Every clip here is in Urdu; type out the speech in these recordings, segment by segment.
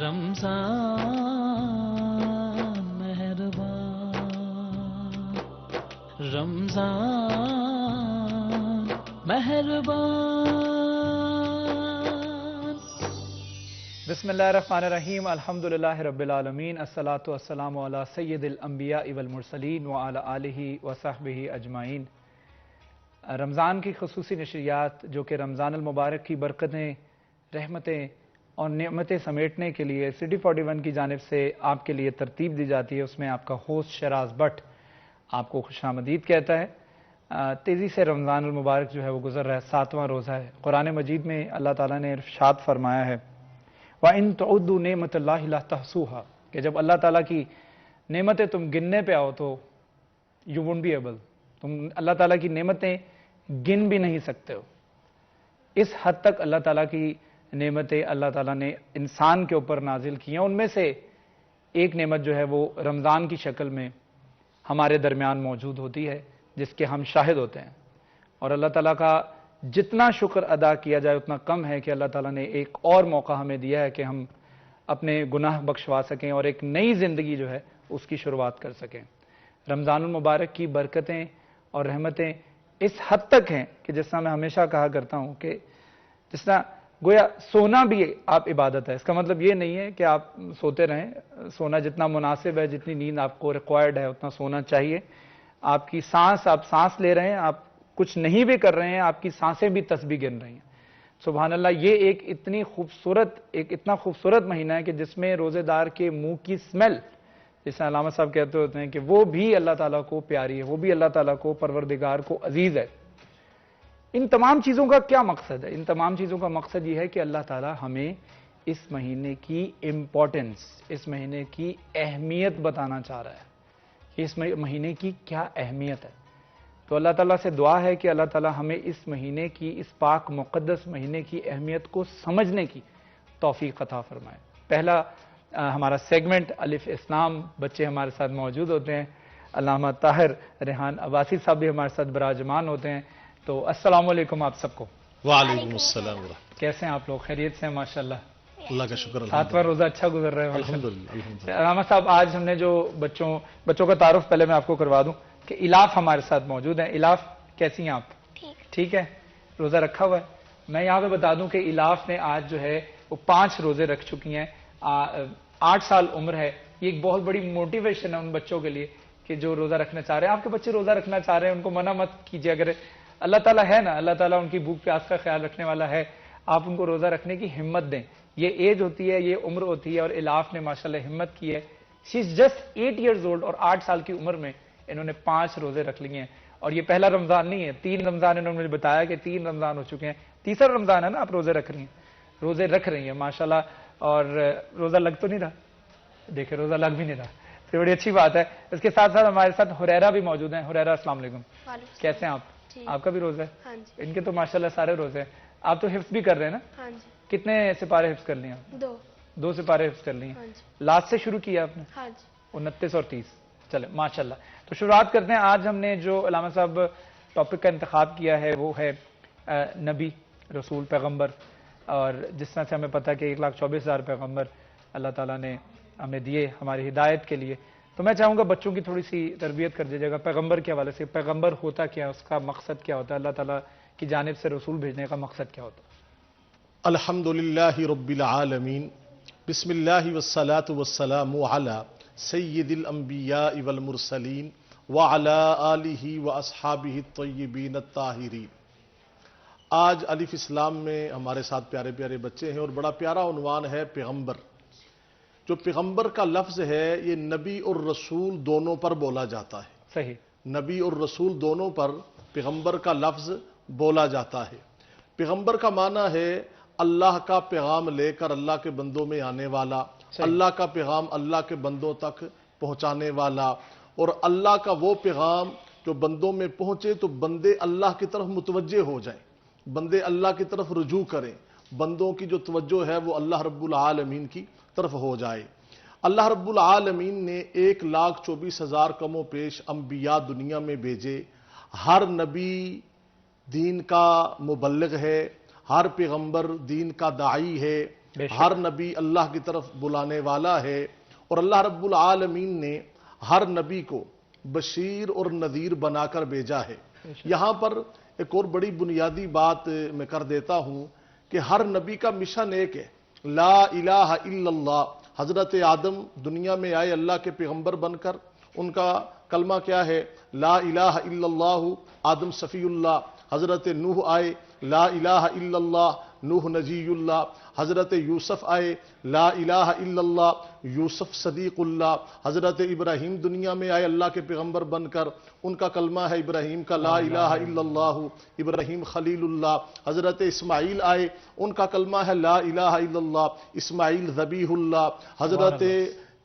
رمضان مہربان رمضان مہربان بسم اللہ الرحمن الرحیم الحمدللہ رب العالمین الصلاۃ والسلام علی سید الانبیاء والمرسلین وعلی آلہ وصحبہ اجمعین۔ رمضان کی خصوصی نشریات جو کہ رمضان المبارک کی برکتیں، رحمتیں اور نعمتیں سمیٹنے کے لیے سٹی 41 کی جانب سے آپ کے لیے ترتیب دی جاتی ہے، اس میں آپ کا ہوسٹ شراز بٹ آپ کو خوش آمدید کہتا ہے۔ تیزی سے رمضان المبارک جو ہے وہ گزر رہا ہے، 7واں روزہ ہے۔ قرآن مجید میں اللہ تعالیٰ نے ارشاد فرمایا ہے وَإِن تُعُدُّوا نِعْمَتَ اللَّهِ لَا تُحْصُوهَا، کہ جب اللہ تعالیٰ کی نعمتیں تم گننے پہ آؤ تو you won't be able، تم اللہ تعالیٰ کی نعمتیں گن بھی نہیں سکتے ہو۔ اس حد تک اللہ تعالیٰ کی نعمتیں اللہ تعالیٰ نے انسان کے اوپر نازل کی ہیں۔ ان میں سے ایک نعمت جو ہے وہ رمضان کی شکل میں ہمارے درمیان موجود ہوتی ہے، جس کے ہم شاہد ہوتے ہیں، اور اللہ تعالیٰ کا جتنا شکر ادا کیا جائے اتنا کم ہے کہ اللہ تعالیٰ نے ایک اور موقع ہمیں دیا ہے کہ ہم اپنے گناہ بخشوا سکیں اور ایک نئی زندگی جو ہے اس کی شروعات کر سکیں۔ رمضان المبارک کی برکتیں اور رحمتیں اس حد تک ہیں کہ جس طرح میں ہمیشہ کہا کرتا ہوں کہ جس طرح گویا سونا بھی آپ عبادت ہے۔ اس کا مطلب یہ نہیں ہے کہ آپ سوتے رہیں، سونا جتنا مناسب ہے، جتنی نیند آپ کو ریکوائرڈ ہے اتنا سونا چاہیے۔ آپ کی سانس، آپ سانس لے رہے ہیں، آپ کچھ نہیں بھی کر رہے ہیں، آپ کی سانسیں بھی تسبیح گن رہی ہیں۔ سبحان اللہ، یہ ایک اتنا خوبصورت مہینہ ہے کہ جس میں روزے دار کے منہ کی سمیل، جیسے علامہ صاحب کہتے ہوتے ہیں کہ وہ بھی اللہ تعالیٰ کو پیاری ہے، وہ بھی اللہ تعالیٰ کو، پروردگار کو عزیز ہے۔ ان تمام چیزوں کا کیا مقصد ہے؟ ان تمام چیزوں کا مقصد یہ ہے کہ اللہ تعالیٰ ہمیں اس مہینے کی امپورٹنس، اس مہینے کی اہمیت بتانا چاہ رہا ہے کہ اس مہینے کی کیا اہمیت ہے۔ تو اللہ تعالیٰ سے دعا ہے کہ اللہ تعالیٰ ہمیں اس مہینے کی، اس پاک مقدس مہینے کی اہمیت کو سمجھنے کی توفیق عطا فرمائے۔ پہلا ہمارا سیگمنٹ الف اسلام، بچے ہمارے ساتھ موجود ہوتے ہیں۔ علامہ طاہر ریحان عباسی صاحب بھی ہمارے ساتھ براجمان ہوتے ہیں۔ تو السلام علیکم آپ سب کو۔ وعلیکم السلام ورحمۃ کیسے ہیں آپ لوگ؟ خیریت سے ہیں؟ ماشاءاللہ اللہ کا شکر۔ 7واں روزہ اچھا گزر رہا ہے الحمدللہ۔ علامہ صاحب، آج ہم نے جو بچوں کا تعارف پہلے میں آپ کو کروا دوں کہ الاف ہمارے ساتھ موجود ہیں۔ الاف کیسی ہیں آپ؟ ٹھیک ہے، روزہ رکھا ہوا ہے۔ میں یہاں پہ بتا دوں کہ الاف نے آج جو ہے وہ 5 روزے رکھ چکی ہیں۔ 8 سال عمر ہے۔ یہ ایک بہت بڑی موٹیویشن ہے ان بچوں کے لیے کہ جو روزہ رکھنا چاہ رہے ہیں۔ آپ کے بچے روزہ رکھنا چاہ رہے ہیں، ان کو منع مت کیجیے۔ اگر اللہ تعالیٰ ہے نا، اللہ تعالیٰ ان کی بھوک پیاس کا خیال رکھنے والا ہے، آپ ان کو روزہ رکھنے کی ہمت دیں۔ یہ ایج ہوتی ہے، یہ عمر ہوتی ہے، اور الاف نے ماشاءاللہ ہمت کی ہے۔ شی از جسٹ 8 ایئرز اولڈ، اور 8 سال کی عمر میں انہوں نے 5 روزے رکھ لیے ہیں۔ اور یہ پہلا رمضان نہیں ہے، 3 رمضان انہوں نے مجھے بتایا کہ 3 رمضان ہو چکے ہیں۔ تیسرا رمضان ہے نا، آپ روزے رکھ رہی ہیں، روزے رکھ رہی ہیں ماشاءاللہ۔ اور روزہ لگ تو نہیں رہا؟ دیکھیں، روزہ لگ بھی نہیں رہا، تو بڑی اچھی بات ہے۔ اس کے ساتھ ساتھ ہمارے ساتھ حریرہ بھی موجود ہیں۔ حریرہ السلام علیکم، کیسے ہیں آپ؟ آپ کا بھی روزہ ہے؟ ان کے تو ماشاءاللہ سارے روزے ہیں۔ آپ تو حفظ بھی کر رہے ہیں نا؟ کتنے سپارے حفظ کر لیے آپ؟ 2 سپارے حفظ کر لیے۔ لاسٹ سے شروع کیا آپ نے؟ 29 اور 30۔ چلے ماشاءاللہ۔ تو شروعات کرتے ہیں۔ آج ہم نے جو علامہ صاحب ٹاپک کا انتخاب کیا ہے وہ ہے نبی، رسول، پیغمبر۔ اور جس طرح سے ہمیں پتہ ہے کہ 1,24,000 پیغمبر اللہ تعالیٰ نے ہمیں دیے ہماری ہدایت کے لیے۔ تو میں چاہوں گا بچوں کی تھوڑی سی تربیت کر دیجیے گا پیغمبر کے حوالے سے۔ پیغمبر ہوتا کیا ہے؟ اس کا مقصد کیا ہوتا ہے؟ اللہ تعالیٰ کی جانب سے رسول بھیجنے کا مقصد کیا ہوتا ہے؟ الحمدللہ رب العالمین، بسم اللہ والصلاة والسلام علی سید الانبیاء والمرسلین وعلی آلہ واصحابہ الطیبین الطاہرین۔ آج الف اسلام میں ہمارے ساتھ پیارے پیارے بچے ہیں، اور بڑا پیارا عنوان ہے پیغمبر۔ جو پیغمبر کا لفظ ہے یہ نبی اور رسول دونوں پر بولا جاتا ہے۔ صحیح، نبی اور رسول دونوں پر پیغمبر کا لفظ بولا جاتا ہے۔ پیغمبر کا معنی ہے اللہ کا پیغام لے کر اللہ کے بندوں میں آنے والا، اللہ کا پیغام اللہ کے بندوں تک پہنچانے والا، اور اللہ کا وہ پیغام جو بندوں میں پہنچے تو بندے اللہ کی طرف متوجہ ہو جائیں، بندے اللہ کی طرف رجوع کریں، بندوں کی جو توجہ ہے وہ اللہ رب العالمین کی طرف ہو جائے۔ اللہ رب العالمین نے 1,24,000 کم و پیش انبیاء دنیا میں بھیجے۔ ہر نبی دین کا مبلغ ہے، ہر پیغمبر دین کا داعی ہے، ہر نبی اللہ کی طرف بلانے والا ہے، اور اللہ رب العالمین نے ہر نبی کو بشیر اور نذیر بنا کر بھیجا ہے۔ یہاں پر ایک اور بڑی بنیادی بات میں کر دیتا ہوں کہ ہر نبی کا مشن ایک ہے، لا الہ الا اللہ۔ حضرت آدم دنیا میں آئے اللہ کے پیغمبر بن کر، ان کا کلمہ کیا ہے؟ لا الہ الا اللہ، آدم صفی اللہ۔ حضرت نوح آئے، لا الہ الا اللہ، نوح نجی اللہ۔ حضرت یوسف آئے، لا الہ الا اللہ، یوسف صدیق اللہ۔ حضرت ابراہیم دنیا میں آئے اللہ کے پیغمبر بن کر، ان کا کلمہ ہے ابراہیم کا لا الہ الا اللہ، ابراہیم خلیل اللہ۔ حضرت اسماعیل آئے، ان کا کلمہ ہے لا الہ الا اللہ، اسماعیل ذبیح اللہ۔ حضرت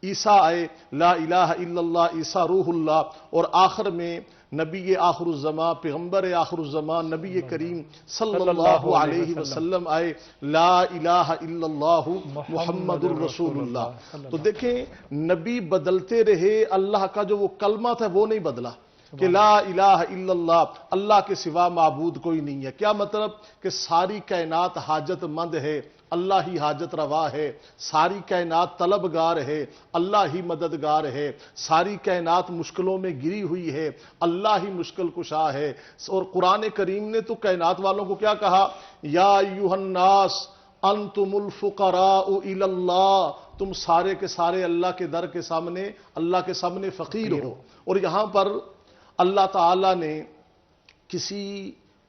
عیسیٰ آئے، لا الہ الا اللہ، عیسیٰ روح اللہ۔ اور آخر میں نبی آخر الزمان، پیغمبر آخر الزمان، نبی کریم صلی اللہ علیہ وسلم آئے، لا الہ الا اللہ محمد الرسول اللہ۔ تو دیکھیں نبی بدلتے رہے، اللہ کا جو وہ کلمہ تھا وہ نہیں بدلا کہ لا الہ الا اللہ، اللہ کے سوا معبود کوئی نہیں ہے۔ کیا مطلب؟ کہ ساری کائنات حاجت مند ہے، اللہ ہی حاجت روا ہے۔ ساری کائنات طلبگار ہے، اللہ ہی مددگار ہے۔ ساری کائنات مشکلوں میں گری ہوئی ہے، اللہ ہی مشکل کشا ہے۔ اور قرآن کریم نے تو کائنات والوں کو کیا کہا؟ یا ایھا الناس انتم الفقراء الی اللہ، تم سارے کے سارے اللہ کے در کے سامنے، اللہ کے سامنے فقیر ہو۔ اور یہاں پر اللہ تعالی نے کسی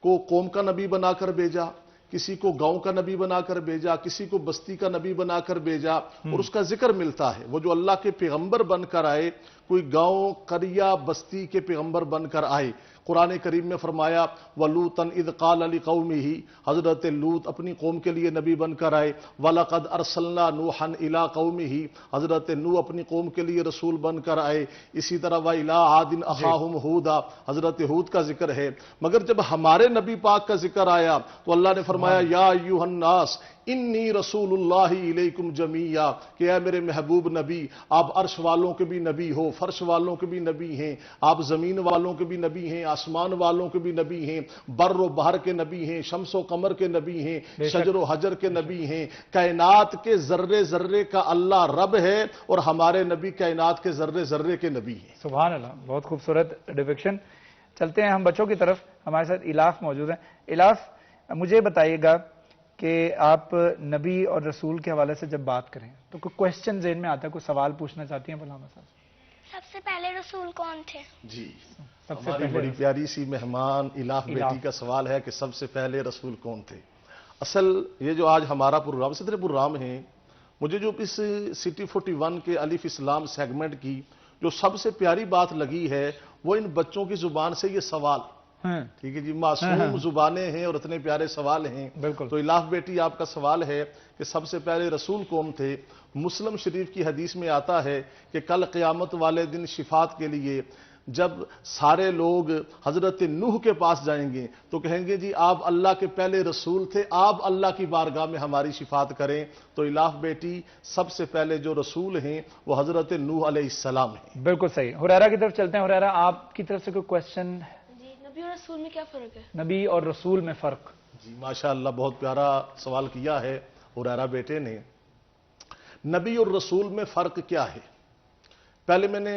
کو قوم کا نبی بنا کر بھیجا، کسی کو گاؤں کا نبی بنا کر بھیجا، کسی کو بستی کا نبی بنا کر بھیجا، اور اس کا ذکر ملتا ہے۔ وہ جو اللہ کے پیغمبر بن کر آئے، کوئی گاؤں قریہ بستی کے پیغمبر بن کر آئے۔ قرآن کریم میں فرمایا وَلُوطًا اِذْ قَالَ لِقَوْمِهِ، حضرت لوط اپنی قوم کے لیے نبی بن کر آئے۔ وَلَقَدْ أَرْسَلْنَا نُوحًا إِلَىٰ قَوْمِهِ، حضرت نوح اپنی قوم کے لیے رسول بن کر آئے۔ اسی طرح وَإِلَىٰ عَادٍ أَخَاهُمْ هُودًا، حضرت ہود کا ذکر ہے۔ مگر جب ہمارے نبی پاک کا ذکر آیا تو اللہ نے فرمایا یا ایھا الناس انی رسول اللہ الیکم جمیعا، کہ اے میرے محبوب نبی، آپ عرش والوں کے بھی نبی ہو، فرش والوں کے بھی نبی ہیں، آپ زمین والوں کے بھی نبی ہیں، آسمان والوں کے بھی نبی ہیں، بر و بحر کے نبی ہیں، شمس و قمر کے نبی ہیں، شجر و حجر کے نبی ہیں۔ کائنات کے ذرے ذرے کا اللہ رب ہے، اور ہمارے نبی کائنات کے ذرے ذرے کے نبی ہیں۔ سبحان اللہ، بہت خوبصورت ڈیفیکشن۔ چلتے ہیں ہم بچوں کی طرف، ہمارے ساتھ الاف موجود ہیں۔ الاف، مجھے بتائیے گا کہ آپ نبی اور رسول کے حوالے سے جب بات کریں تو کوئی کویسچن ذہن میں آتا ہے، کوئی سوال پوچھنا چاہتی ہیں علامہ صاحب؟ سب سے پہلے رسول کون تھے؟ جی، سب سے ہماری بڑی پیاری سی مہمان الاف بیٹی کا سوال ہے کہ سب سے پہلے رسول کون تھے۔ اصل یہ جو آج ہمارا پروگرام، اس طرح پروگرام ہیں، مجھے جو اس سٹی 41 کے الف اسلام سیگمنٹ کی جو سب سے پیاری بات لگی ہے وہ ان بچوں کی زبان سے یہ سوال، ٹھیک ہے جی، معصوم زبانیں ہیں اور اتنے پیارے سوال ہیں۔ بالکل۔ تو الاف بیٹی آپ کا سوال ہے کہ سب سے پہلے رسول کون تھے؟ مسلم شریف کی حدیث میں آتا ہے کہ کل قیامت والے دن شفاعت کے لیے جب سارے لوگ حضرت نوح کے پاس جائیں گے تو کہیں گے جی آپ اللہ کے پہلے رسول تھے، آپ اللہ کی بارگاہ میں ہماری شفاعت کریں۔ تو الاف بیٹی سب سے پہلے جو رسول ہیں وہ حضرت نوح علیہ السلام ہیں۔ بالکل صحیح۔ حریرہ کی طرف چلتے ہیں۔ حریرہ، آپ کی طرف سے کوئی کویسچن؟ جی، نبی اور رسول میں کیا فرق ہے؟ نبی اور رسول میں فرق؟ جی ماشاءاللہ، بہت پیارا سوال کیا ہے حریرہ بیٹے نے۔ نبی اور رسول میں فرق کیا ہے؟ پہلے میں نے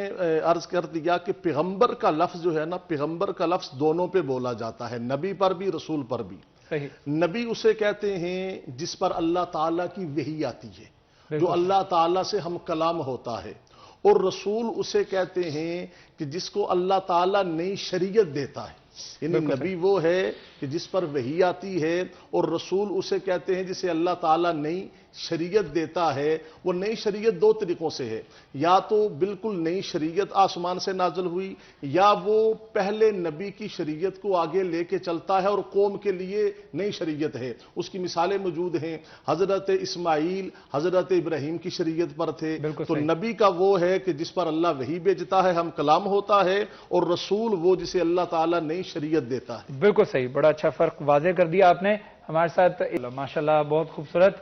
عرض کر دیا کہ پیغمبر کا لفظ جو ہے نا، پیغمبر کا لفظ دونوں پہ بولا جاتا ہے، نبی پر بھی رسول پر بھی۔ صحیح۔ نبی اسے کہتے ہیں جس پر اللہ تعالیٰ کی وحی آتی ہے، جو اللہ تعالیٰ سے ہم کلام ہوتا ہے، اور رسول اسے کہتے ہیں کہ جس کو اللہ تعالیٰ نئی شریعت دیتا ہے۔ یعنی نبی وہ ہے کہ جس پر وحی آتی ہے، اور رسول اسے کہتے ہیں جسے اللہ تعالیٰ نئی شریعت دیتا ہے۔ وہ نئی شریعت دو طریقوں سے ہے، یا تو بالکل نئی شریعت آسمان سے نازل ہوئی، یا وہ پہلے نبی کی شریعت کو آگے لے کے چلتا ہے اور قوم کے لیے نئی شریعت ہے۔ اس کی مثالیں موجود ہیں، حضرت اسماعیل حضرت ابراہیم کی شریعت پر تھے۔ تو نبی کا وہ ہے کہ جس پر اللہ وحی بھیجتا ہے، ہم کلام ہوتا ہے، اور رسول وہ جسے اللہ تعالیٰ نئی شریعت دیتا ہے۔ بالکل صحیح، بڑا اچھا فرق واضح کر دیا آپ نے ہمارے ساتھ۔ ماشاءاللہ بہت خوبصورت۔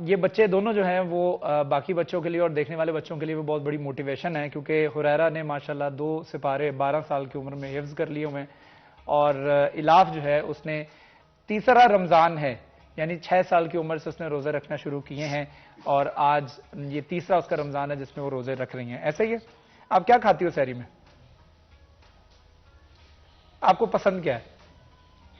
یہ بچے دونوں جو ہیں وہ باقی بچوں کے لیے اور دیکھنے والے بچوں کے لیے وہ بہت بڑی موٹیویشن ہے، کیونکہ حریرہ نے ماشاءاللہ 2 سپارے 12 سال کی عمر میں حفظ کر لیے ہوئے، اور الاف جو ہے اس نے تیسرا رمضان ہے یعنی 6 سال کی عمر سے اس نے روزے رکھنا شروع کیے ہیں اور آج یہ تیسرا اس کا رمضان ہے جس میں وہ روزے رکھ رہی ہیں. ایسا ہی ہے؟ آپ کیا کھاتی ہو سحری میں؟ آپ کو پسند کیا ہے؟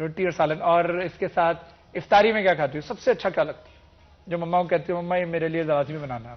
روٹی اور سالن. اور اس کے ساتھ افطاری میں کیا کھاتی ہو؟ سب سے اچھا کیا لگتا ہے جو مما کو کہتی ہو مما یہ میرے لیے لازمی بنانا ہے؟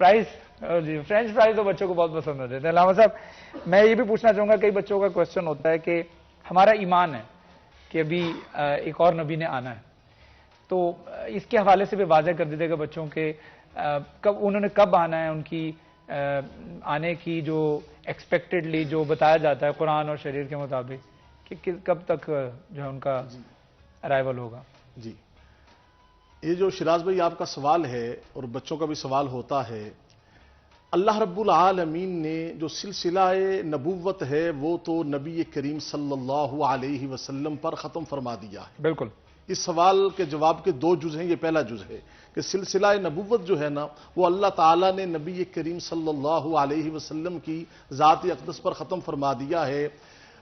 فرائز. جی فرینچ فرائز تو بچوں کو بہت پسند ہوتے ہیں. علامہ صاحب میں یہ بھی پوچھنا چاہوں گا, کئی بچوں کا کوشچن ہوتا ہے کہ ہمارا ایمان ہے کہ ابھی ایک اور نبی نے آنا ہے, تو اس کے حوالے سے بھی واضح کر دیتے گا بچوں کے انہوں نے کب آنا ہے, ان کی آنے کی جو ایکسپیکٹڈلی جو بتایا جاتا ہے قرآن اور شریر کے مطابق کہ کب تک جو ہے ان کا ارائیول ہوگا. جی یہ جو شراز بھائی آپ کا سوال ہے اور بچوں کا بھی سوال ہوتا ہے, اللہ رب العالمین نے جو سلسلہ نبوت ہے وہ تو نبی کریم صلی اللہ علیہ وسلم پر ختم فرما دیا ہے. بالکل. اس سوال کے جواب کے 2 جز ہیں. یہ پہلا جز ہے کہ سلسلہ نبوت جو ہے نا وہ اللہ تعالیٰ نے نبی کریم صلی اللہ علیہ وسلم کی ذات اقدس پر ختم فرما دیا ہے.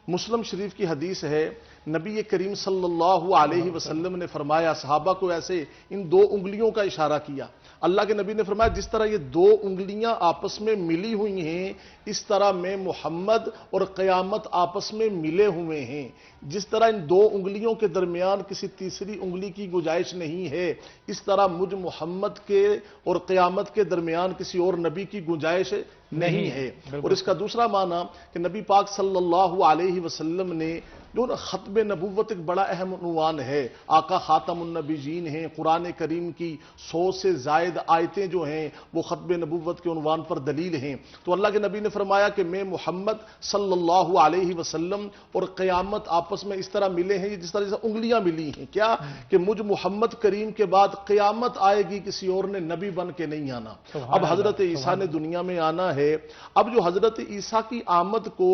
مسلم شریف کی حدیث ہے, نبی کریم صلی اللہ علیہ وسلم نے فرمایا, صحابہ کو ایسے ان 2 انگلیوں کا اشارہ کیا. اللہ کے نبی نے فرمایا جس طرح یہ 2 انگلیاں آپس میں ملی ہوئی ہیں اس طرح میں محمد اور قیامت آپس میں ملے ہوئے ہیں. جس طرح ان 2 انگلیوں کے درمیان کسی تیسری انگلی کی گنجائش نہیں ہے, اس طرح مجھ محمد کے اور قیامت کے درمیان کسی اور نبی کی گنجائش نہیں ہے. اور اس کا دوسرا معنی کہ نبی پاک صلی اللہ علیہ وسلم نے جو ختم نبوت ایک بڑا اہم عنوان ہے, آقا خاتم النبیین ہیں, قرآن کریم کی 100 سے زائد آیتیں جو ہیں وہ ختم نبوت کے عنوان پر دلیل ہیں. تو اللہ کے نبی نے فرمایا کہ میں محمد صلی اللہ علیہ وسلم اور قیامت آپس میں اس طرح ملے ہیں جس طرح سے انگلیاں ملی ہیں. کیا کہ مجھ محمد کریم کے بعد قیامت آئے گی, کسی اور نے نبی بن کے نہیں آنا. اب حضرت عیسیٰ نے دنیا میں آنا ہے. اب جو حضرت عیسیٰ کی آمد کو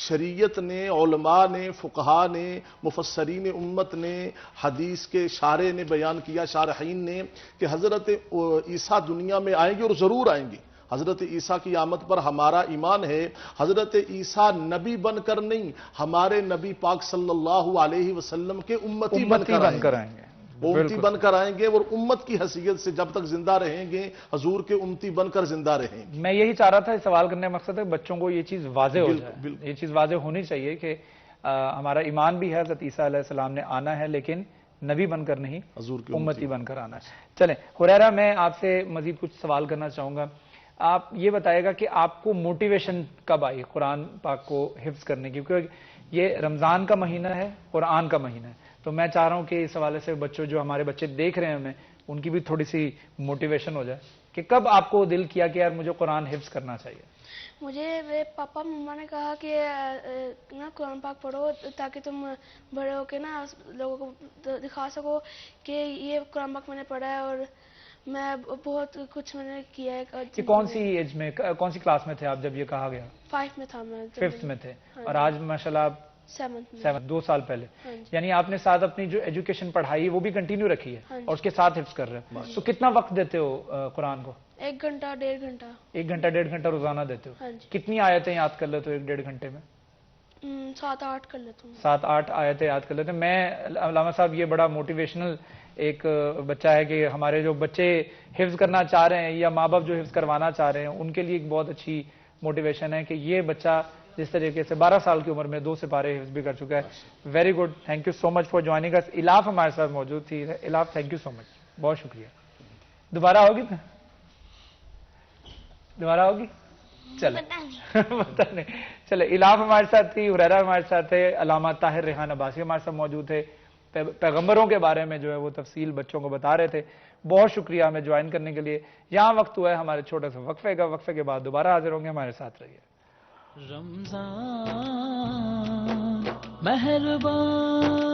شریعت نے, علماء نے, فقہاء نے, مفسرین امت نے, حدیث کے شارح نے بیان کیا, شارحین نے, کہ حضرت عیسیٰ دنیا میں آئیں گے اور ضرور آئیں گے. حضرت عیسیٰ کی آمد پر ہمارا ایمان ہے. حضرت عیسیٰ نبی بن کر نہیں, ہمارے نبی پاک صلی اللہ علیہ وسلم کے امتی بن کر آئیں گے. وہ امتی بن کر آئیں گے اور امت کی حیثیت سے جب تک زندہ رہیں گے حضور کے امتی بن کر زندہ رہیں گے. میں یہی چاہ رہا تھا, اس سوال کرنے کا مقصد ہے بچوں کو یہ چیز واضح ہو جائے. یہ چیز واضح ہونی چاہیے کہ ہمارا ایمان بھی ہے حضرت عیسیٰ علیہ السلام نے آنا ہے, لیکن نبی بن کر نہیں, حضور کے امتی بن کر آنا ہے. چلیں حریرہ, میں آپ سے مزید کچھ سوال کرنا چاہوں گا. آپ یہ بتائے گا کہ آپ کو موٹیویشن کب آئی قرآن پاک کو حفظ کرنے کی, کیونکہ یہ رمضان کا مہینہ ہے, قرآن کا مہینہ ہے, تو میں چاہ رہا ہوں کہ اس حوالے سے بچوں جو ہمارے بچے دیکھ رہے ہیں ہمیں, ان کی بھی تھوڑی سی موٹیویشن ہو جائے کہ کب آپ کو دل کیا کہ یار مجھے قرآن حفظ کرنا چاہیے. مجھے میرے پاپا مما نے کہا کہ نا قرآن پاک پڑھو تاکہ تم بڑے ہو کے نا لوگوں کو دکھا سکو کہ یہ قرآن پاک میں نے پڑھا ہے اور میں بہت کچھ میں نے کیا ہے. کہ کون سی ایج میں, کون سی کلاس میں تھے آپ جب یہ کہا گیا؟ 5 میں تھا میں. 5th میں تھے, اور آج ماشاءاللہ آپ 7 2 سال پہلے. یعنی آپ نے ساتھ اپنی جو ایجوکیشن پڑھائی وہ بھی کنٹینیو رکھی ہے اور اس کے ساتھ حفظ کر رہے ہیں. تو کتنا وقت دیتے ہو قرآن کو؟ 1 گھنٹہ 1.5 گھنٹہ. 1 گھنٹہ 1.5 گھنٹہ روزانہ دیتے ہو. کتنی آیتیں یاد کر لیتے ہو 1-1.5 گھنٹے میں؟ 7-8 کر لیتا ہوں. 7-8 آیتیں یاد کر لیتے ہیں. میں علامہ صاحب یہ بڑا موٹیویشنل ایک بچہ ہے کہ ہمارے جو بچے حفظ کرنا چاہ رہے ہیں یا ماں باپ جو حفظ کروانا چاہ رہے ہیں ان کے لیے ایک بہت اچھی موٹیویشن ہے کہ یہ بچہ جس طریقے سے 12 سال کی عمر میں 2 سپارے حفظ بھی کر چکا ہے. Very good, thank you so much for joining us. الاف ہمارے ساتھ موجود تھی. الاف تھینک یو سو مچ, بہت شکریہ. دوبارہ ہوگی نا؟ دوبارہ ہوگی؟ چلے پتہ نہیں. چلے, الاف ہمارے ساتھ تھی, حریرہ ہمارے ساتھ تھے, علامہ طاہر ریحان عباسی ہمارے ساتھ موجود تھے. پیغمبروں کے بارے میں جو ہے وہ تفصیل بچوں کو بتا رہے تھے. بہت شکریہ ہمیں جوائن کرنے کے لیے. یہاں وقت ہوا ہے ہمارے چھوٹے سے وقفے کا. وقفے کے بعد دوبارہ حاضر ہوں گے, ہمارے ساتھ رہیے. رمضان مہربان